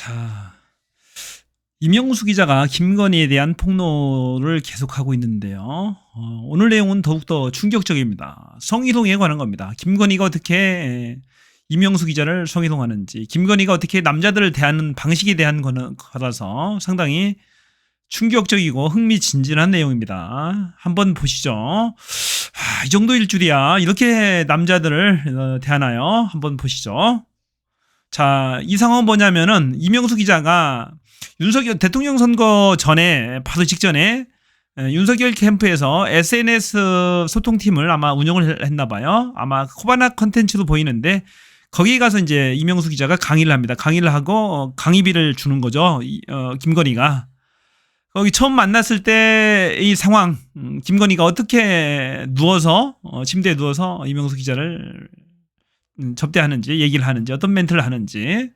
자, 이명수 기자가 김건희에 대한 폭로를 계속하고 있는데요. 오늘 내용은 더욱더 충격적입니다. 성희롱에 관한 겁니다. 김건희가 어떻게 이명수 기자를 성희롱하는지, 김건희가 어떻게 남자들을 대하는 방식에 대한 거라서 상당히 충격적이고 흥미진진한 내용입니다. 한번 보시죠. 이 정도일 줄이야. 이렇게 남자들을 대하나요? 한번 보시죠. 자, 이 상황은 뭐냐면은 이명수 기자가 윤석열 대통령 선거 전에 바로 직전에 윤석열 캠프에서 SNS 소통팀을 아마 운영을 했나 봐요. 아마 코바나 컨텐츠로 보이는데 거기 가서 이제 이명수 기자가 강의를 합니다. 강의를 하고 강의비를 주는 거죠. 김건희가. 거기 처음 만났을 때 이 상황, 김건희가 어떻게 누워서 침대에 누워서 이명수 기자를 접대하는지, 얘기를 하는지, 어떤 멘트를 하는지,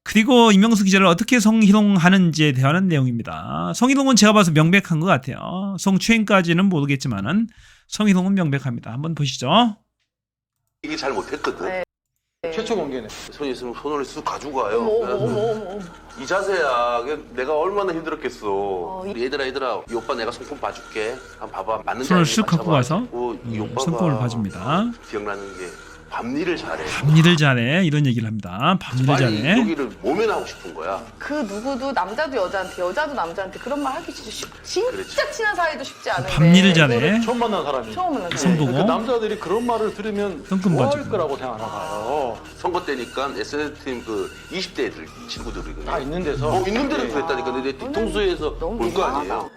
그리고 이명수 기자를 어떻게 성희롱하는지에 대한 내용입니다. 성희롱은 제가 봐서 명백한 것 같아요. 성추행까지는 모르겠지만은 성희롱은 명백합니다. 한번 보시죠. 이게 잘 못했거든. 네. 최초 공개네. 손 있으면 손을 쓱 가지고 가요. 이 자세야. 내가 얼마나 힘들었겠어. 얘들아 이 오빠 내가 손금 봐줄게. 한번 봐봐. 맞는지 손을 아닌지 쓱 갖고 가서 이 오빠가 손금을 봐줍니다. 기억나는 게 밤일을 잘해. 밤일을 잘해. 이런 얘기를 합니다. 밤일을 잘해. 여기를 모면하고 싶은 거야. 그 누구도 남자도 여자한테 여자도 남자한테 그런 말 하기 진짜 그렇지. 친한 사이도 쉽지 않은데 밤일을 잘해. 이거를 처음 만난 사람이. 처음 만난 손 사람. 보고. 그러니까 남자들이 그런 말을 들으면 손금 좋아할 봐주고. 거라고 생각하나 봐요. 선거 때니까 SNS팀 그 20대 애들 친구들이거든. 다 있는 데서. 있는 데는 그랬다니까. 근데 내 뒤통수에서 너무 볼 거 아니에요.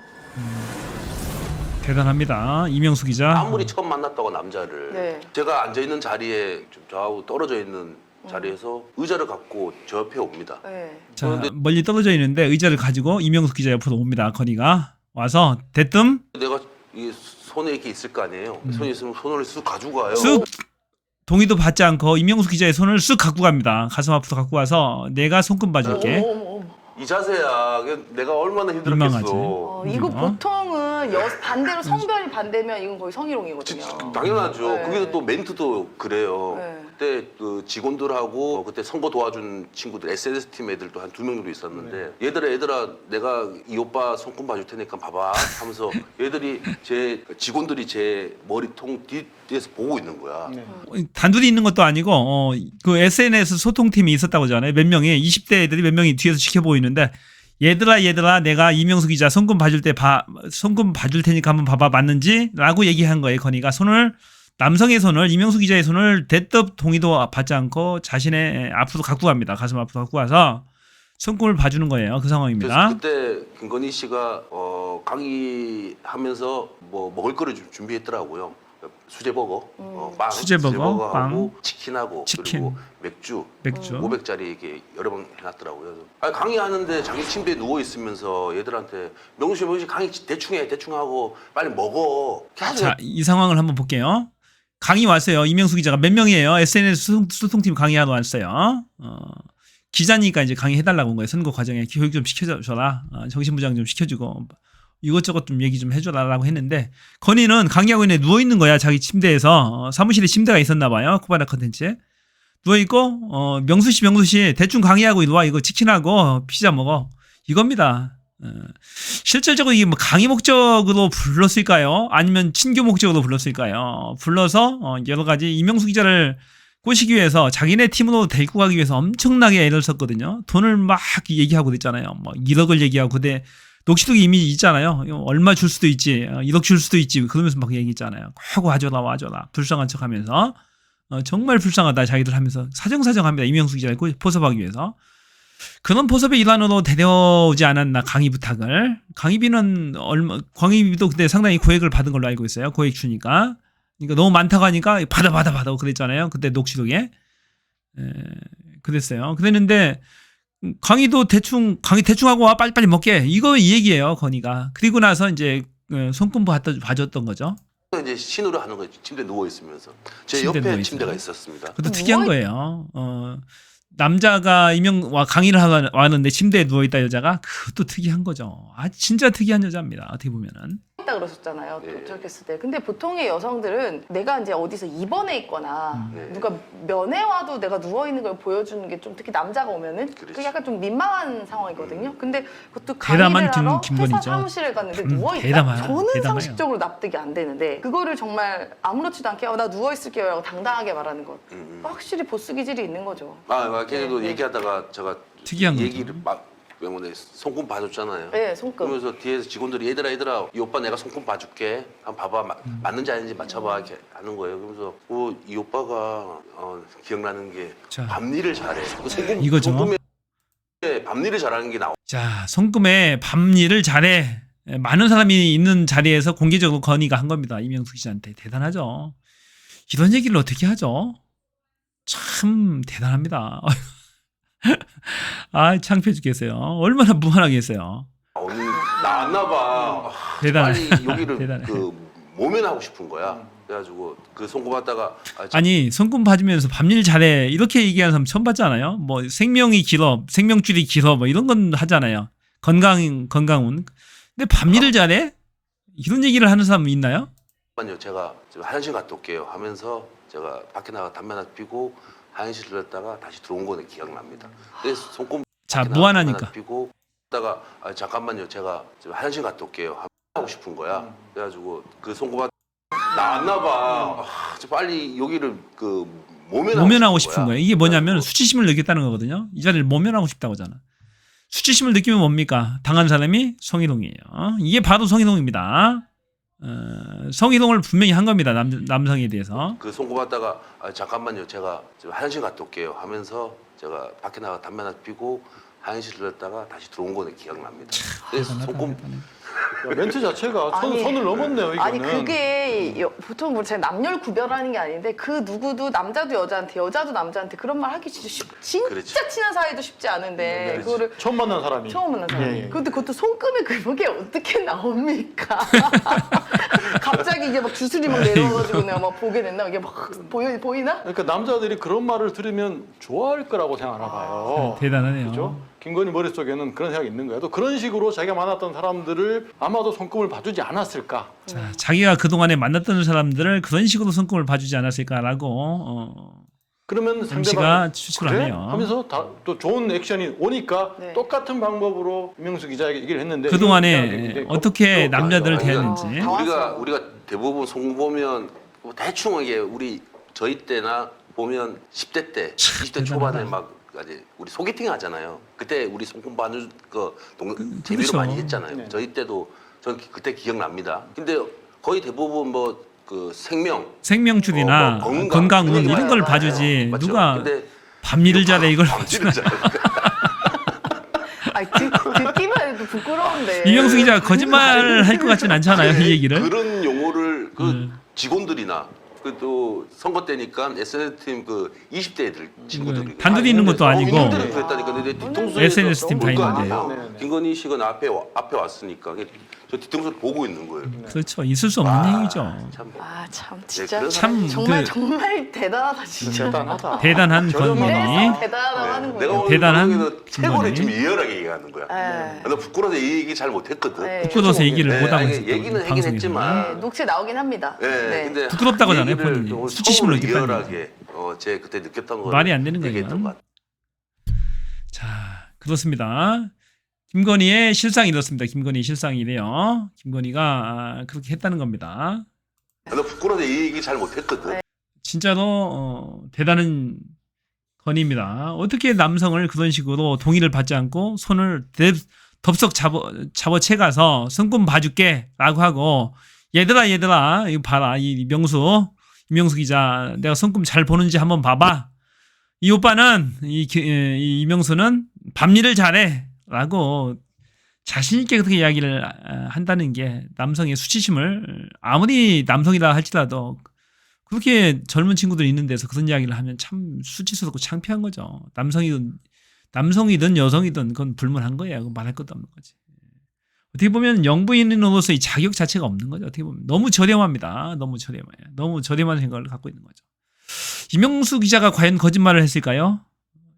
대단합니다. 이명수 기자. 아무리 처음 만났다고 남자를 네. 제가 앉아있는 자리에 좀 좌우 떨어져 있는 자리에서 의자를 갖고 저 옆에 옵니다. 네. 자, 그런데- 멀리 떨어져 있는데 의자를 가지고 이명수 기자 옆으로 옵니다. 건희가 와서 대뜸 내가 이 손에 이렇게 있을 거 아니에요. 손이 있으면 손을 쓱 가지고 가요. 쓱 동의도 받지 않고 이명수 기자의 손을 쓱 갖고 갑니다. 가슴 앞으로 갖고 와서 내가 손금 봐줄게. 어머. 이 자세야. 내가 얼마나 민망하지. 힘들었겠어. 이거 어? 보통은 반대로 성별이 반대면 이건 거의 성희롱이거든요. 당연하죠. 네. 거기서 또 멘트도 그래요. 네. 그때 그 직원들하고 그때 선거 도와준 친구들 SNS 팀 애들도 한 2명 정도 있었는데 얘들아 내가 이 오빠 손금 봐줄 테니까 봐봐 하면서 얘들이 직원들이 제 머리통 뒤에서 보고 있는 거야. 네. 단둘이 있는 것도 아니고 그 SNS 소통팀이 있었다고 하잖아요. 몇 명이 20대 애들이 몇 명이 뒤에서 지켜보고 있는데 얘들아 내가 이명수 기자 손금 봐줄 테니까 한번 봐봐 맞는지라고 얘기한 거예요. 건희가 남성의 손을 이명수 기자의 손을 대뜸 동의도 받지 않고 자신의 앞으로 갖고 갑니다. 가슴 앞으로 갖고 와서 손금을 봐주는 거예요. 그 상황입니다. 그래서 그때 김건희 씨가 강의하면서 뭐 먹을 거를 준비했더라고요. 수제버거, 빵, 수제버거, 수제버거하고 치킨하고 치킨. 그리고 맥주 맥주. 500짜리 이렇게 여러 번 해놨더라고요. 아니, 강의하는데 자기 침대에 누워 있으면서 얘들한테 명수 씨 강의 대충 하고 빨리 먹어. 계속 자, 이 상황을 한번 볼게요. 강의 왔어요. 이명수 기자가 몇 명이에요? SNS 소통팀 강의하러 왔어요. 기자니까 이제 강의해달라고 온 거예요. 선거 과정에 교육 좀 시켜줘라. 정신부장 좀 시켜주고 이것저것 좀 얘기 좀 해줘라라고 했는데 건희는 강의하고 있는데 누워있는 거야. 자기 침대에서. 사무실에 침대가 있었나 봐요. 코바나 컨텐츠에. 누워있고 명수 씨 대충 강의하고 이리 와. 이거 치킨하고 피자 먹어. 이겁니다. 실질적으로 이게 뭐 강의 목적으로 불렀을까요? 아니면 친교 목적으로 불렀을까요? 불러서 여러 가지 이명수 기자를 꼬시기 위해서 자기네 팀으로 데리고 가기 위해서 엄청나게 애를 썼거든요. 돈을 막 얘기하고 그랬잖아요. 뭐 1억을 얘기하고 근데 녹취록이 이미 있잖아요. 얼마 줄 수도 있지, 1억 줄 수도 있지 그러면서 막 얘기했잖아요. 꼭 와줘라 불쌍한 척하면서 정말 불쌍하다 자기들 하면서 사정합니다. 이명수 기자를 포섭하기 위해서. 그런 포섭의 일환으로 데려오지 않았나 강의 부탁을. 강의비도 그때 상당히 고액을 받은 걸로 알고 있어요. 고액 주니까. 그러니까 너무 많다고 하니까 받아 그랬잖아요. 그때 녹취록에. 그랬어요. 그랬는데 강의 대충 하고 와 빨리 먹게. 이거 이 얘기예요. 건희가. 그리고 나서 이제 손금 봐줬던 거죠. 이제 신호를 하는 거지. 침대에 누워 있으면서 제 침대에 옆에 누워 침대가 있어요. 있었습니다. 그것도 특이한 거예요. 남자가 강의를 왔는데 침대에 누워있다 여자가 그것도 특이한 거죠. 진짜 특이한 여자입니다. 어떻게 보면은. 있다 그러셨잖아요. 네. 도착했을 때. 근데 보통의 여성들은 내가 이제 어디서 입원해 있거나 네. 누가 면회 와도 내가 누워 있는 걸 보여주는 게 좀 특히 남자가 오면은 그렇지. 그게 약간 좀 민망한 상황이거든요. 근데 그것도 대담한 강의를 하러 김건희죠. 회사 사무실에 갔는데 누워 있다. 대담해요. 저는 대담해요. 상식적으로 납득이 안 되는데 그거를 정말 아무렇지도 않게 나 누워 있을게요라고 당당하게 말하는 것. 확실히 보스 기질이 있는 거죠. 걔네도 네. 얘기하다가 제가 특이한 거죠. 얘기를 막 명문에 손금 봐줬잖아요. 네, 손금. 그러면서 뒤에서 직원들이 얘들아 이 오빠 내가 손금 봐줄게. 한번 봐봐 맞는지 아닌지 맞춰봐 이렇게 하는 거예요. 그러면서 이 오빠가 기억나는 게 자. 밤일을 잘해. 그 손금, 이거죠. 손금에 밤일을 잘하는 게 나와. 자, 손금의 밤일을 잘해. 많은 사람이 있는 자리에서 공개적으로 건의가 한 겁니다. 이명숙 기자한테. 대단하죠. 이런 얘기를 어떻게 하죠? 참 대단합니다. 아, 창피해 죽겠어요. 얼마나 무한하겠어요. 오늘 나왔나 봐. 대단해. 빨리 여기를 대단해. 모면하고 싶은 거야. 그래가지고 그 손금 받다가 아니, 손금 봐주면서 밤일 잘해. 이렇게 얘기하는 사람 처음 봤잖아요. 뭐 생명이 길어, 생명줄이 길어, 뭐 이런 건 하잖아요. 건강운. 근데 밤일을 잘해? 이런 얘기를 하는 사람 있나요? 잠깐만요. 제가 화장실 갔다 올게요 하면서 제가 밖에 나가 담배 하나 피고 화장실 들렀다가 다시 들어온 거는 기억납니다. 그래서 손금 자, 밖에 나가 무한하니까. 담배 하나 피고 다가 잠깐만요. 제가 화장실 갔다 올게요 하고 싶은 거야. 그래가지고 그 손금 나왔나 봐. 빨리 여기를 모면하고 싶은 거예요. 이게 뭐냐면 수치심을 느꼈다는 거거든요. 이 자리를 모면하고 싶다고 하잖아. 수치심을 느끼면 뭡니까? 당한 사람이 성희동이에요. 이게 바로 성희동입니다. 성희동을 분명히 한 겁니다. 남성에 대해서. 그 손금 받다가 잠깐만요. 제가 화장실 갔다 올게요 하면서 제가 밖에 나가 담배 하나 피고 화장실 들렀다가 다시 들어온 거는 기억납니다. 그래서 손금 야, 멘트 자체가 아니, 선을 넘었네요. 이거는. 아니 그게 보통 뭐 제가 남녀를 구별하는 게 아닌데 그 누구도 남자도 여자한테 여자도 남자한테 그런 말 하기 진짜 그렇지. 친한 사이도 쉽지 않은데 그렇지. 그거를 처음 만난 사람이. 처음 만난 사람이. 예, 예. 근데 그것도 손금에 그게 어떻게 나옵니까? 갑자기 이게 막 주술이 막 내려와가지고 내가 막 보게 된다. 이게 막 보이나? 그러니까 남자들이 그런 말을 들으면 좋아할 거라고 생각하나 봐요. 대단하네요. 그죠? 김건희 머릿속에는 그런 생각이 있는 거예요. 또 그런 식으로 자기가 만났던 사람들을 아마도 손금을 봐주지 않았을까. 자, 자기가 그동안에 만났던 사람들을 그런 식으로 손금을 봐주지 않았을까라고 그러면 씨가 상대방 추측을 그래? 하네요. 하면서 또 좋은 액션이 오니까 네. 똑같은 방법으로 이명수 기자에게 얘기를 했는데 그동안에 이명수 기자가 어떻게 굉장히 남자들을 아니, 아니, 대했는지. 우리가 대부분 손금 보면 뭐 대충 이게 저희 때나 보면 10대 때 20대 초반에 막 아직 우리 소개팅 하잖아요. 그때 우리 손금 봐주 재미로 그렇죠. 많이 했잖아요. 네. 저희 때도 전 그때 기억납니다. 근데 거의 대부분 생명줄이나 건강운 그런 이런 걸 얘기 봐주지. 맞죠? 누가 근데 밤일을 잘해 이걸 밤일을 잘해. 아니 듣기만 해도 부끄러운데. 이명수 기자가 거짓말 할 것 같진 않잖아요. 이 얘기를. 그런 용어를 직원들이나 또 선거 때니까 SNS 팀 20대 애들 친구들이 단둘이 있는 것도 아니고 있는데도 그랬다니까. 근데 뒤통수에 SNS 팀 다 있는데. 네. 김건희 씨가 앞에 왔으니까 저 뒤통수를 보고 있는 거예요. 그렇죠. 있을 수 없는 얘기죠. 참. 참 진짜 그래서 참 정말 대단하다 진짜. 대단하다. 대단한 저렴하다. 건건이. 이래서 대단하다고 하는 내가 거예요. 오늘 대단한 방송에서 최고를 김건희. 좀 리얼하게 얘기하는 거야. 네. 나 부끄러워서 이 얘기 잘 못했거든. 네. 부끄러워서 얘기를 네, 못하고 아니, 있었던 얘기는 하긴 방송에서. 했지만 네, 녹취 나오긴 합니다. 네, 근데 부끄럽다고 하잖아요, 얘기를 본인이. 오늘 수치심을 처음으로 느꼈다는 리얼하게 제 그때 느꼈던 거 말이 안 되는 얘기했던 거예요. 것 같아요. 자, 그렇습니다. 김건희의 실상이 이렇습니다. 김건희 실상이 이래요. 김건희가 그렇게 했다는 겁니다. 나 부끄러워서 이 얘기 잘 못했거든. 진짜로 대단한 건의입니다. 어떻게 남성을 그런 식으로 동의를 받지 않고 손을 덥석 잡아채 가서 손금 봐줄게 라고 하고 얘들아 이거 봐라 이명수 기자 내가 손금 잘 보는지 한번 봐봐. 이 오빠는 이 이명수는 밤일을 잘해 라고 자신 있게 그렇게 이야기를 한다는 게 남성의 수치심을 아무리 남성이라 할지라도 그렇게 젊은 친구들이 있는 데서 그런 이야기를 하면 참 수치스럽고 창피한 거죠. 남성이든 여성이든 그건 불문한 거예요. 그건 말할 것도 없는 거지. 어떻게 보면 영부인으로서의 자격 자체가 없는 거죠. 어떻게 보면 너무 저렴합니다. 너무 저렴해요. 너무 저렴한 생각을 갖고 있는 거죠. 이명수 기자가 과연 거짓말을 했을까요?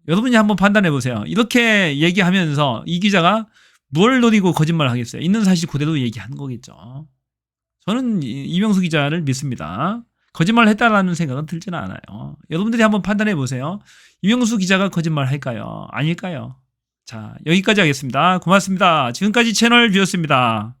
여러분이 한번 판단해 보세요. 이렇게 얘기하면서 이 기자가 뭘 노리고 거짓말을 하겠어요? 있는 사실 그대로 얘기한 거겠죠. 저는 이명수 기자를 믿습니다. 거짓말 했다라는 생각은 들지는 않아요. 여러분들이 한번 판단해 보세요. 이명수 기자가 거짓말 할까요? 아닐까요? 자, 여기까지 하겠습니다. 고맙습니다. 지금까지 채널 뷰였습니다.